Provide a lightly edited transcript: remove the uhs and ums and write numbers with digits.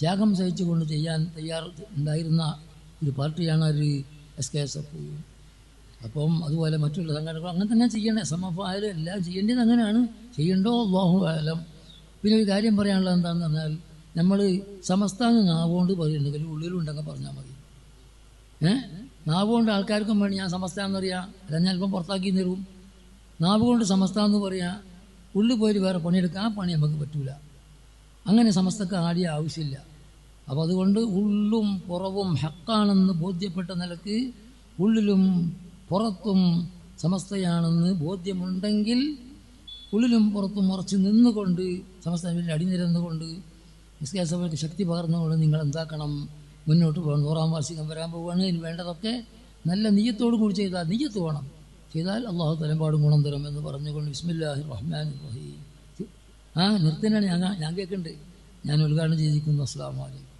ത്യാഗം സഹിച്ചുകൊണ്ട് ചെയ്യാൻ ഉണ്ടായിരുന്ന ഒരു പാർട്ടിയാണ് ഒരു SKSF. അപ്പം അതുപോലെ മറ്റുള്ള സംഘടനകൾ അങ്ങനെ തന്നെ ചെയ്യണേ. SMF ആയാലും എല്ലാം ചെയ്യേണ്ടത് അങ്ങനെയാണ്. ചെയ്യണ്ടോ അല്ലാഹു അഅലം. പിന്നെ ഒരു കാര്യം പറയാനുള്ളത് എന്താണെന്ന് പറഞ്ഞാൽ, നമ്മൾ സമസ്താന്ന് നാവുകൊണ്ട് പറയുന്നുണ്ടെങ്കിൽ ഉള്ളിലുണ്ടെങ്കിൽ പറഞ്ഞാൽ മതി. നാവുകൊണ്ട് ആൾക്കാർക്കും വേണ്ടി ഞാൻ സമസ്താന്ന് പറയാം, അല്ല ഞാൻ അല്പം പുറത്താക്കി തരും. നാവ് കൊണ്ട് സമസ്താന്ന് പറയാം, ഉള്ളിൽ പോയിട്ട് വേറെ പണിയെടുക്കാൻ ആ പണി നമുക്ക് പറ്റൂല. അങ്ങനെ സമസ്തക്ക് ആടിയ ആവശ്യമില്ല. അപ്പം അതുകൊണ്ട് ഉള്ളും പുറവും ഹക്കാണെന്ന് ബോധ്യപ്പെട്ട നിലക്ക് ഉള്ളിലും പുറത്തും സമസ്തയാണെന്ന് ബോധ്യമുണ്ടെങ്കിൽ ഉള്ളിലും പുറത്തും ഉറച്ച് നിന്നുകൊണ്ട് സമസ്തയിൽ അടിനിരന്നുകൊണ്ട് SKSFക്ക് ശക്തി പകർന്നുകൊണ്ട് നിങ്ങൾ എന്താക്കണം, മുന്നോട്ട് പോകണം. 100-ാം വാർഷികം വരാൻ പോവുകയാണ്. ഇനി വേണ്ടതൊക്കെ നല്ല നിയ്യത്തോടു കൂടി ചെയ്താൽ, നിയ്യത്ത് വേണം, ചെയ്താൽ അള്ളാഹു തലമ്പാടും ഗുണം തരും എന്ന് പറഞ്ഞുകൊണ്ട് ബിസ്മില്ലാഹിർ റഹ്മാനിർ റഹീം. നിർത്തനാണ് ഞാൻ കേൾക്കുന്നുണ്ട്. ഞാൻ ഉദ്ഘാടനം ചെയ്തിരിക്കുന്നു. അസ്സലാമു അലൈക്കും.